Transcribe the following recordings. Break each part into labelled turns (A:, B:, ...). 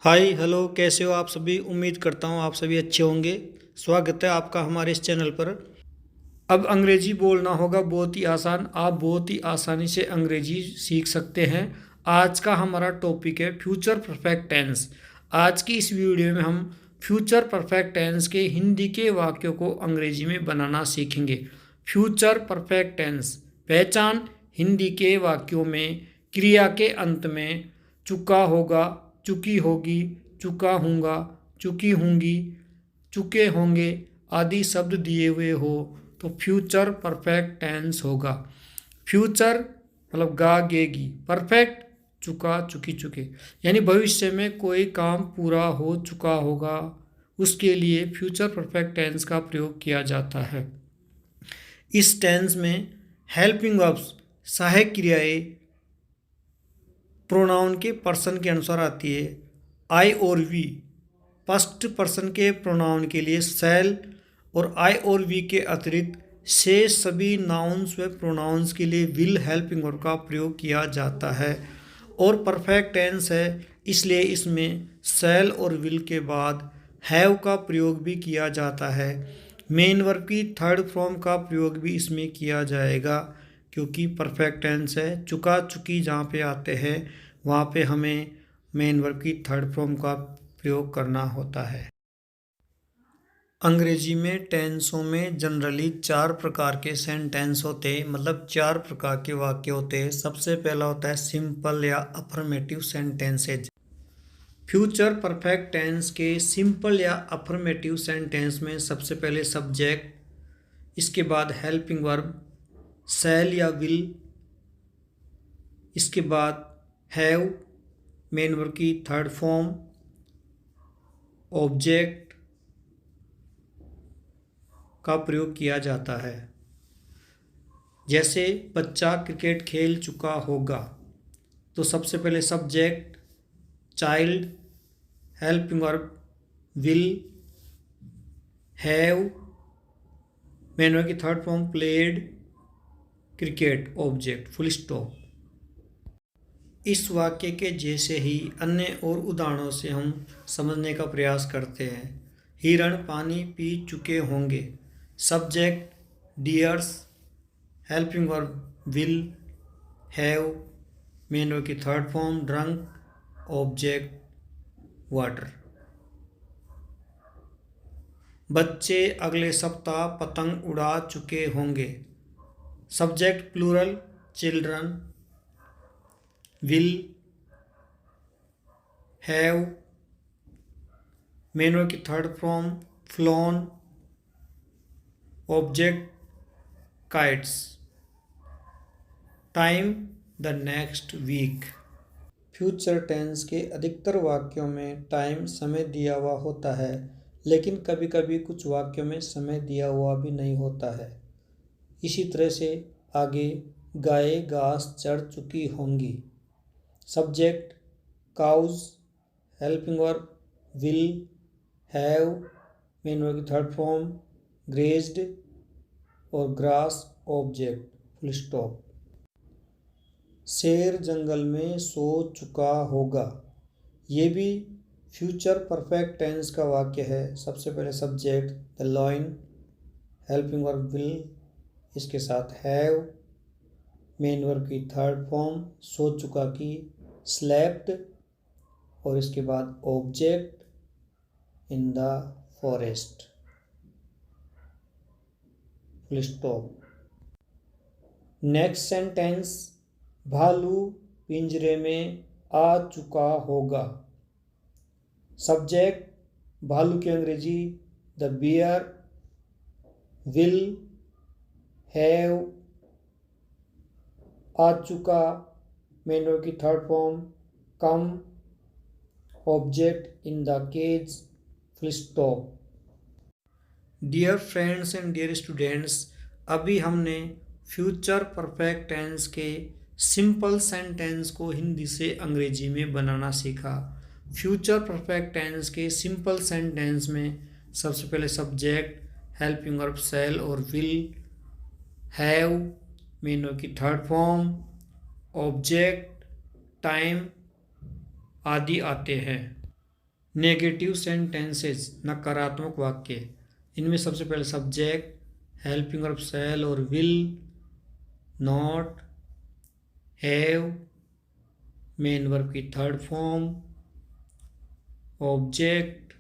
A: Hi hello, कैसे हो आप सभी। उम्मीद करता हूँ आप सभी अच्छे होंगे। स्वागत है आपका हमारे इस चैनल पर। अब अंग्रेजी बोलना होगा बहुत ही आसान। आप बहुत ही आसानी से अंग्रेजी सीख सकते हैं। आज का हमारा टॉपिक है फ्यूचर परफेक्ट टेंस। आज की इस वीडियो में हम फ्यूचर परफेक्ट टेंस के हिंदी के वाक्यों को अंग्रेजी में बनाना सीखेंगे। फ्यूचर परफेक्ट टेंस पहचान। हिंदी के वाक्यों में क्रिया के अंत में चुका होगा, चुकी होगी, चुका हूँगा, चुकी होंगी, चुके होंगे आदि शब्द दिए हुए हो तो फ्यूचर परफेक्ट टेंस होगा। फ्यूचर मतलब गा गेगी, परफेक्ट चुका चुकी चुके, यानी भविष्य में कोई काम पूरा हो चुका होगा उसके लिए फ्यूचर परफेक्ट टेंस का प्रयोग किया जाता है। इस टेंस में हेल्पिंग वर्ब्स सहायक क्रियाएं प्रोनाउन के पर्सन के अनुसार आती है। आई और वी फर्स्ट पर्सन के प्रोनाउन के लिए शैल और आई और वी के अतिरिक्त शेष सभी नाउन्स व प्रोनाउंस के लिए विल हेल्पिंग वर्ब का प्रयोग किया जाता है और परफेक्ट टेंस है इसलिए इसमें शैल और विल के बाद हैव का प्रयोग भी किया जाता है। मेन वर्ब की थर्ड फॉर्म का प्रयोग भी इसमें किया जाएगा क्योंकि परफेक्ट टेंस है। चुका चुकी जहाँ पे आते हैं वहाँ पे हमें मेन वर्ब की थर्ड फॉर्म का प्रयोग करना होता है। अंग्रेजी में टेंसों में जनरली 4 प्रकार के सेंटेंस होते हैं, मतलब 4 प्रकार के वाक्य होते हैं। सबसे पहला होता है सिंपल या affirmative sentences. Future perfect tense के सिंपल या अफर्मेटिव सेंटेंस में सबसे पहले सब्जेक्ट, इसके बाद हेल्पिंग वर्ब शैल या विल, इसके बाद हैव मेन वर्ब की थर्ड फॉर्म, ऑब्जेक्ट का प्रयोग किया जाता है। जैसे बच्चा क्रिकेट खेल चुका होगा तो सबसे पहले subject child, helping verb will, have main verb की third form played, cricket object, full stop. इस वाक्य के जैसे ही अन्य और उदाहरणों से हम समझने का प्रयास करते हैं। हिरण पानी पी चुके होंगे, subject deers, helping verb will, have main verb की third form drunk, object water. बच्चे अगले सप्ताह पतंग उड़ा चुके होंगे, subject plural children, will, have main verb की third form flown, object kites, time the next week. Future tense के अधिकतर वाक्यों में टाइम समय दिया हुआ होता है, लेकिन कभी कभी कुछ वाक्यों में समय दिया हुआ भी नहीं होता है। इसी तरह से आगे गाय घास चढ़ चुकी होंगी, subject cows, helping verb will, have main verb की थर्ड फॉर्म ग्रेज्ड और ग्रास ऑब्जेक्ट, फुल स्टॉप। शेर जंगल में सो चुका होगा, ये भी फ्यूचर परफेक्ट टेंस का वाक्य है। सबसे पहले subject the lion, helping verb will, इसके साथ हैव मेन वर्ब की थर्ड फॉर्म सो चुका की स्लेप्ट और इसके बाद object in the forest, full stop. Next sentence भालू पिंजरे में आ चुका होगा, सब्जेक्ट भालू की अंग्रेजी द बियर, विल, हैव आ चुका मेन वर्ब की third form come, object in the cage, full stop. Dear friends and dear students, अभी हमने फ्यूचर परफेक्ट टेंस के सिंपल सेंटेंस को हिंदी से अंग्रेजी में बनाना सीखा। फ्यूचर परफेक्ट टेंस के सिंपल सेंटेंस में सबसे पहले सब्जेक्ट, हेल्पिंग वर्ब शैल और विल, हैव मेन वर्ब की थर्ड फॉर्म, ऑब्जेक्ट, टाइम आदि आते हैं। नेगेटिव सेंटेंसेस नकारात्मक वाक्य, इनमें सबसे पहले सब्जेक्ट हेल्पिंग वर्ब शैल और will, not, have, main verb की third form, object,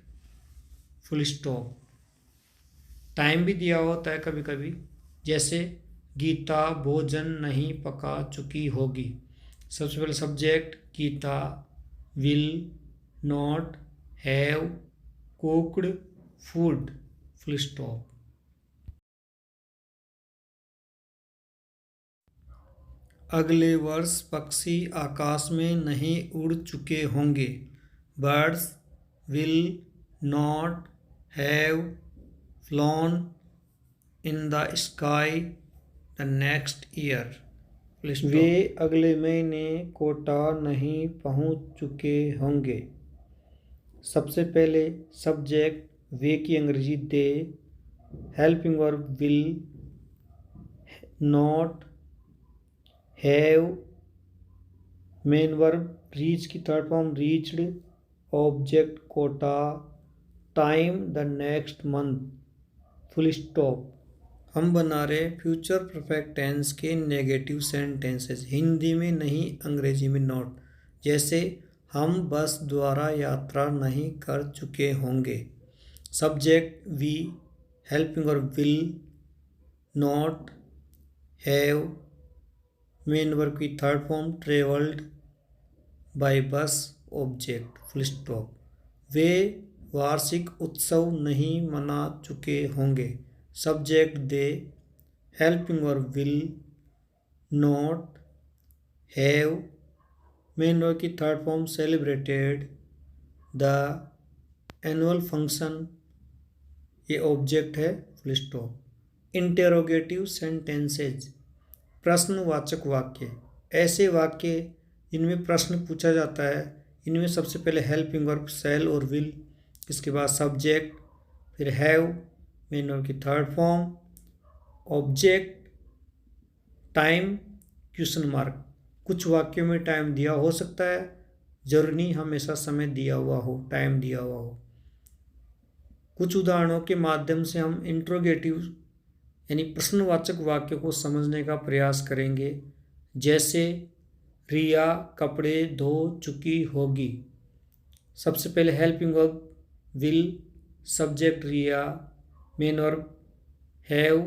A: full stop. Time भी दिया होता है कभी कभी, जैसे गीता भोजन नहीं पका चुकी होगी। सबसे पहले subject Geeta, will, not, have, cooked, food, full stop. अगले वर्ष पक्षी आकाश में नहीं उड़ चुके होंगे। Birds will not have flown in the sky the next year. वे अगले महीने कोटा नहीं पहुंच चुके होंगे। सबसे पहले सब्जेक्ट वे की अंग्रेजी they, helping verb will, not, have, main verb reach की third form reached, object Kota, time the next month, full stop. हम बना रहे फ्यूचर परफेक्ट टेंस के नेगेटिव सेंटेंसेस, हिंदी में नहीं अंग्रेजी में नॉट। जैसे हम बस द्वारा यात्रा नहीं कर चुके होंगे। Subject we, helping verb will, not, have, main verb की third form travelled by bus, object, full stop. वे वार्षिक उत्सव नहीं मना चुके होंगे। Subject they, helping verb will, not, have, main verb की third form celebrated the annual function, ये ऑब्जेक्ट है, फुल स्टॉप। इंटेरोगेटिव सेंटेंसेज प्रश्नवाचक वाक्य, ऐसे वाक्य जिनमें प्रश्न पूछा जाता है। इनमें सबसे पहले हेल्पिंग वर्ब शैल और विल, इसके बाद सब्जेक्ट, फिर हैव, मेन वर्ब की third form, object, time, question mark. कुछ वाक्यों में टाइम दिया हो सकता है, जरूरी नहीं हमेशा समय दिया हुआ हो, टाइम दिया हुआ हो। कुछ उदाहरणों के माध्यम से हम इंट्रोगेटिव यानी प्रश्नवाचक वाक्य को समझने का प्रयास करेंगे। जैसे रिया कपड़े धो चुकी होगी। सबसे पहले helping verb will, subject Riya, main verb have,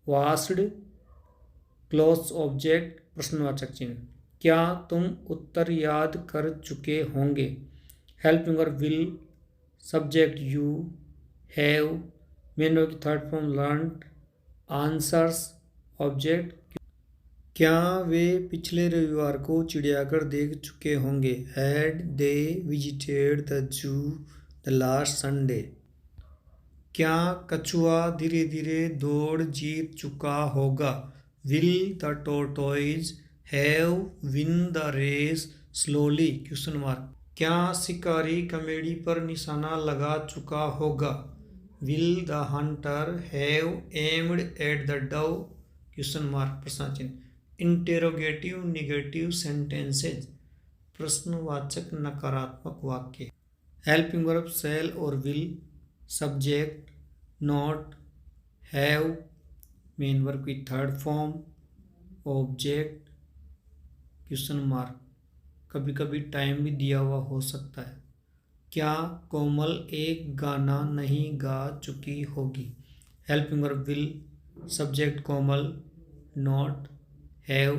A: washed, clothes, object, प्रश्नवाचक चिन्ह। क्या तुम उत्तर याद कर चुके होंगे। Helping verb will, subject you, have, main verb की third form learned, answers, object. क्या वे पिछले रविवार को चिड़ियाघर देख चुके होंगे। Had they visited the zoo the last Sunday. क्या कछुआ धीरे धीरे दौड़ जीत चुका होगा। Will the tortoise have win the race slowly, question mark. क्या शिकारी कमेडी पर निशाना लगा चुका होगा। Will the Hunter have aimed at the Dove, question mark, प्रश्न चिन्ह। इंटेरोगेटिव नेगेटिव सेंटेंसेज प्रश्नवाचक नकारात्मक वाक्य, हेल्पिंग वर्ब शैल और will, subject not, have, main verb की third form, object, question mark. कभी कभी टाइम भी दिया हुआ हो सकता है। क्या कोमल एक गाना नहीं गा चुकी होगी। Helping verb will, subject Komal, not, have,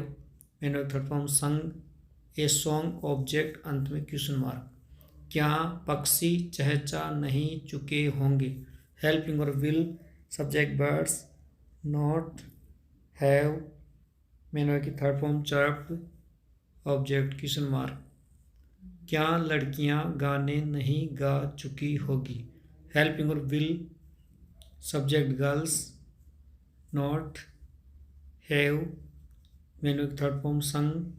A: main verb third form संग ए सॉन्ग, ऑब्जेक्ट, अंत में क्वेश्चन मार्क। क्या पक्षी चहचहा नहीं चुके होंगे। Helping verb will, subject birds, not, have, main verb की third form chirped, object, question mark. क्या लड़कियां गाने नहीं गा चुकी होगी। Helping verb will, subject girls, not, have, main verb third form sung,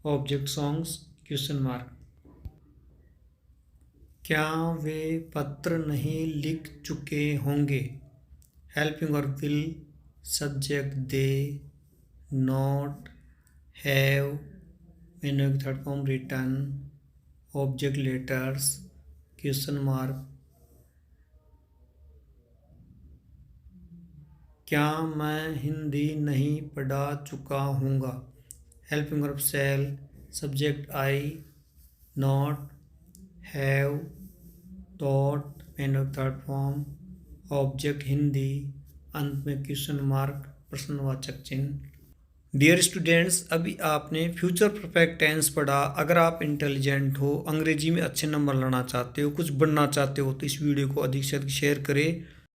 A: object songs, question mark. क्या वे पत्र नहीं लिख चुके होंगे। Helping verb will, subject they, not, have, main verb third form return, object letters, question mark. क्या मैं हिंदी नहीं पढ़ा चुका हूँगा। Helping verb shall, subject I, not, have, taught, and of third form, object Hindi, अंत में क्वेश्चन मार्क प्रश्नवाचक चिन्ह। डियर स्टूडेंट्स, अभी आपने फ्यूचर परफेक्ट टेंस पढ़ा। अगर आप इंटेलिजेंट हो, अंग्रेजी में अच्छे नंबर लाना चाहते हो, कुछ बनना चाहते हो, तो इस वीडियो को अधिक से अधिक शेयर करें